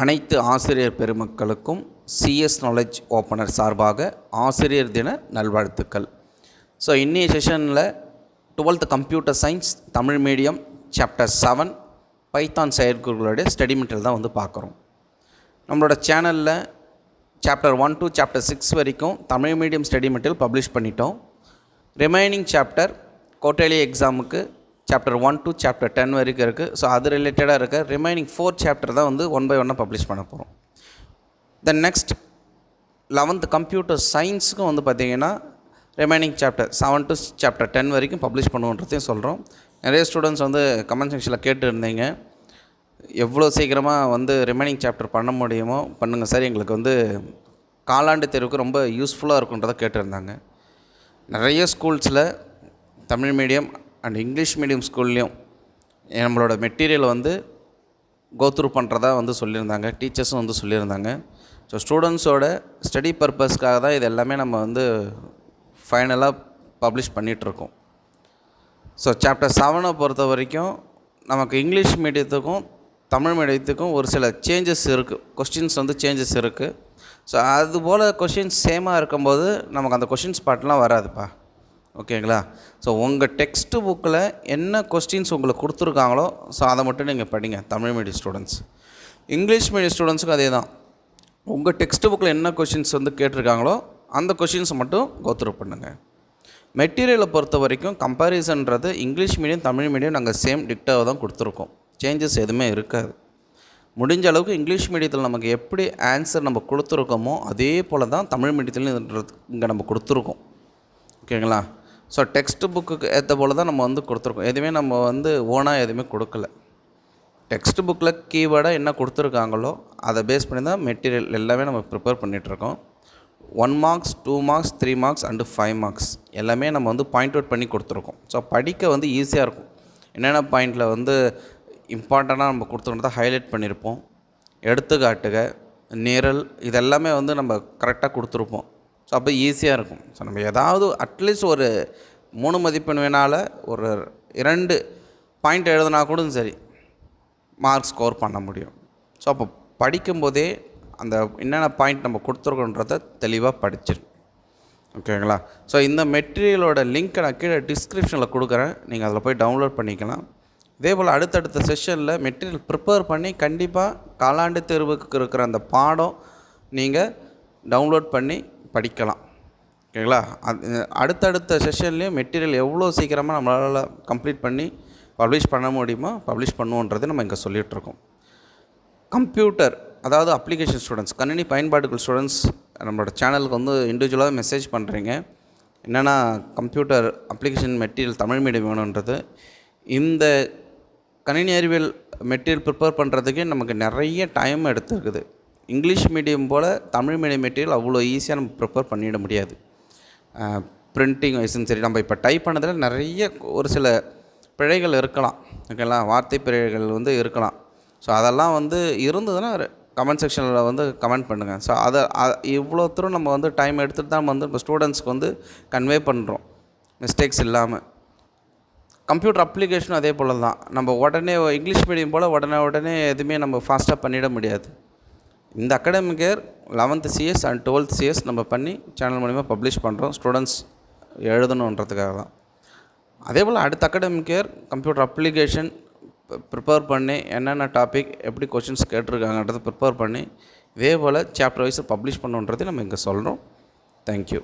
அனைத்து ஆசிரியர் பெருமக்களுக்கும் சிஎஸ் நாலேஜ் ஓப்பனர் சார்பாக ஆசிரியர் தின நல்வாழ்த்துக்கள். ஸோ இன்னைய செஷனில் 12th computer science Tamil medium chapter 7 Python செயற்கூறுகளுடைய ஸ்டடி மெட்டீரியல் தான் வந்து பார்க்குறோம். நம்மளோட சேனலில் சாப்டர் 1 to சாப்டர் 6 வரைக்கும் Tamil medium study material publish பண்ணிட்டோம். ரிமைனிங் சாப்டர் கோட்டேலி எக்ஸாமுக்கு சாப்டர் 1 to சாப்டர் 10 வரைக்கும் இருக்குது. ஸோ அது ரிலேட்டடாக இருக்க ரிமைனிங் 4 சாப்டர் தான் வந்து 1 by 1 பப்ளிஷ் பண்ண போகிறோம். தென் நெக்ஸ்ட் 11th கம்ப்யூட்டர் சயின்ஸுக்கும் வந்து பார்த்திங்கன்னா ரிமைனிங் சாப்டர் 7 to சாப்டர் 10 வரைக்கும் பப்ளிஷ் பண்ணுவோன்றதையும் சொல்கிறோம். நிறைய ஸ்டூடெண்ட்ஸ் வந்து கமெண்ட் செக்ஷனில் கேட்டு இருந்தீங்க, எவ்வளோ சீக்கிரமாக வந்து ரிமைனிங் சாப்டர் பண்ண முடியுமோ பண்ணுங்கள் சார், எங்களுக்கு வந்து காலாண்டு தேர்வுக்கு ரொம்ப யூஸ்ஃபுல்லாக இருக்குன்றதை கேட்டிருந்தாங்க. நிறைய ஸ்கூல்ஸில் Tamil medium and English medium ஸ்கூல்லேயும் நம்மளோட மெட்டீரியல் வந்து கோத்ரூ பண்ணுறதா வந்து சொல்லியிருந்தாங்க, டீச்சர்ஸும் வந்து சொல்லியிருந்தாங்க. ஸோ ஸ்டூடெண்ட்ஸோட ஸ்டடி பர்பஸ்க்காக தான் இது எல்லாமே நம்ம வந்து ஃபைனலாக பப்ளிஷ் பண்ணிகிட்ருக்கோம். ஸோ சாப்டர் 7 பொறுத்த வரைக்கும் நமக்கு இங்கிலீஷ் மீடியத்துக்கும் தமிழ் மீடியத்துக்கும் ஒரு சில சேஞ்சஸ் இருக்குது, கொஸ்டின்ஸ் வந்து சேஞ்சஸ் இருக்குது. ஸோ அதுபோல் கொஷின்ஸ் சேமாக இருக்கும்போது நமக்கு அந்த கொஷின்ஸ் பாட்டெலாம் வராதுப்பா, ஓகேங்களா? ஸோ உங்கள் டெக்ஸ்ட்டு புக்கில் என்ன கொஸ்டின்ஸ் உங்களுக்கு கொடுத்துருக்காங்களோ ஸோ அதை மட்டும் நீங்கள் படிங்க Tamil medium students. English medium ஸ்டூடெண்ட்ஸுக்கும் அதே தான், உங்கள் டெக்ஸ்ட்டு புக்கில் என்ன கொஷின்ஸ் வந்து கேட்டிருக்காங்களோ அந்த கொஷின்ஸை மட்டும் கோத்ரூ பண்ணுங்கள். மெட்டீரியலை பொறுத்த வரைக்கும் கம்பேரிசன்றது இங்கிலீஷ் மீடியம் தமிழ் மீடியம் நாங்கள் சேம் டிக்டாவை தான் கொடுத்துருக்கோம், சேஞ்சஸ் எதுவுமே இருக்காது. முடிஞ்ச அளவுக்கு இங்கிலீஷ் மீடியத்தில் நமக்கு எப்படி ஆன்சர் நம்ம கொடுத்துருக்கோமோ அதே போல் தான் தமிழ் மீடியத்துலையும் இங்கே நம்ம கொடுத்துருக்கோம், ஓகேங்களா? ஸோ டெக்ஸ்ட்டு புக்குக்கு ஏற்ற போல் தான் நம்ம வந்து கொடுத்துருக்கோம், எதுவுமே நம்ம வந்து ஓனாக எதுவுமே கொடுக்கல. டெக்ஸ்ட் புக்கில் கீவேர்டாக என்ன கொடுத்துருக்காங்களோ அதை பேஸ் பண்ணி தான் மெட்டீரியல் எல்லாமே நம்ம ப்ரிப்பேர் பண்ணிகிட்ருக்கோம். 1 marks 2 marks 3 marks and 5 marks எல்லாமே நம்ம வந்து பாயிண்ட் அவுட் பண்ணி கொடுத்துருக்கோம். ஸோ படிக்க வந்து ஈஸியாக இருக்கும். என்னென்ன பாயிண்டில் வந்து இம்பார்ட்டண்ட்டாக நம்ம கொடுத்துருக்கோம் ஹைலைட் பண்ணியிருப்போம், எடுத்துக்காட்டுக நிரல் இதெல்லாமே வந்து நம்ம கரெக்டாக கொடுத்துருப்போம். ஸோ அப்போ ஈஸியாக இருக்கும். ஸோ நம்ம ஏதாவது அட்லீஸ்ட் ஒரு 3 மதிப்பெண் வேணால் ஒரு 2 பாயிண்ட் எழுதுனா கூட சரி மார்க் ஸ்கோர் பண்ண முடியும். ஸோ அப்போ படிக்கும்போதே அந்த என்னென்ன பாயிண்ட் நம்ம கொடுத்துருக்கோன்றதை தெளிவாக படிச்சிடும், ஓகேங்களா? ஸோ இந்த மெட்டீரியலோட லிங்க்கை நான் கீழே டிஸ்கிரிப்ஷனில் கொடுக்குறேன், நீங்கள் அதில் போய் டவுன்லோட் பண்ணிக்கலாம். இதே போல் அடுத்தடுத்த செஷனில் மெட்டீரியல் ப்ரிப்பேர் பண்ணி கண்டிப்பாக காலாண்டு தேர்வுக்கு இருக்கிற அந்த பாடம் நீங்கள் டவுன்லோட் பண்ணி படிக்கலாம், ஓகேங்களா? அடுத்தடுத்த செஷன்லேயும் மெட்டீரியல் எவ்வளோ சீக்கிரமாக நம்மளால் கம்ப்ளீட் பண்ணி பப்ளிஷ் பண்ண முடியுமோ பப்ளிஷ் பண்ணுவோன்றது நம்ம இங்கே சொல்லிகிட்ருக்கோம். கம்ப்யூட்டர் அதாவது அப்ளிகேஷன் ஸ்டூடெண்ட்ஸ், கணினி பயன்பாடுகள் ஸ்டூடெண்ட்ஸ் நம்மளோட சேனலுக்கு வந்து இண்டிவிஜுவலாக மெசேஜ் பண்ணுறீங்க, என்னென்னா computer application material Tamil medium வேணுன்றது. இந்த கணினி அறிவியல் மெட்டீரியல் ப்ரிப்பேர் பண்ணுறதுக்கே நமக்கு நிறைய டைம் எடுத்துருக்குது. இங்கிலீஷ் மீடியம் போல் தமிழ் மீடியம் மெட்டீரியல் அவ்வளோ ஈஸியாக நம்ம ப்ரிப்பேர் பண்ணிட முடியாது. ப்ரிண்டிங் வைஸும் சரி, நம்ம இப்போ டைப் பண்ணதில் நிறைய ஒரு சில பிழைகள் இருக்கலாம், ஓகேங்களா? வார்த்தை பிழைகள் வந்து இருக்கலாம். ஸோ அதெல்லாம் வந்து இருந்ததுன்னா கமெண்ட் செக்ஷனில் வந்து கமெண்ட் பண்ணுங்கள். ஸோ அதை இவ்வளோ தூரம் நம்ம வந்து டைம் எடுத்துகிட்டு தான் வந்து இப்போ ஸ்டூடெண்ட்ஸ்க்கு வந்து கன்வே பண்ணுறோம் மிஸ்டேக்ஸ் இல்லாமல். கம்ப்யூட்டர் அப்ளிகேஷனும் அதே போல் தான், நம்ம உடனே இங்கிலீஷ் மீடியம் போல் உடனே எதுவுமே நம்ம ஃபாஸ்ட்டாக பண்ணிட முடியாது. இந்த academic year 11th CS and 12th CS நம்ம பண்ணி சேனல் மூலிமா பப்ளிஷ் பண்ணுறோம், ஸ்டூடெண்ட்ஸ் எழுதணுன்றதுக்காக தான். அதே போல் அடுத்த academic year computer application prepare பண்ணி என்னென்ன டாபிக் எப்படி கொஷின்ஸ் கேட்டிருக்காங்கன்றதை ப்ரிப்பேர் பண்ணி இதே போல் சாப்டர் வைஸ் பப்ளிஷ் பண்ணுன்றதை நம்ம இங்கே சொல்கிறோம். தேங்க்யூ.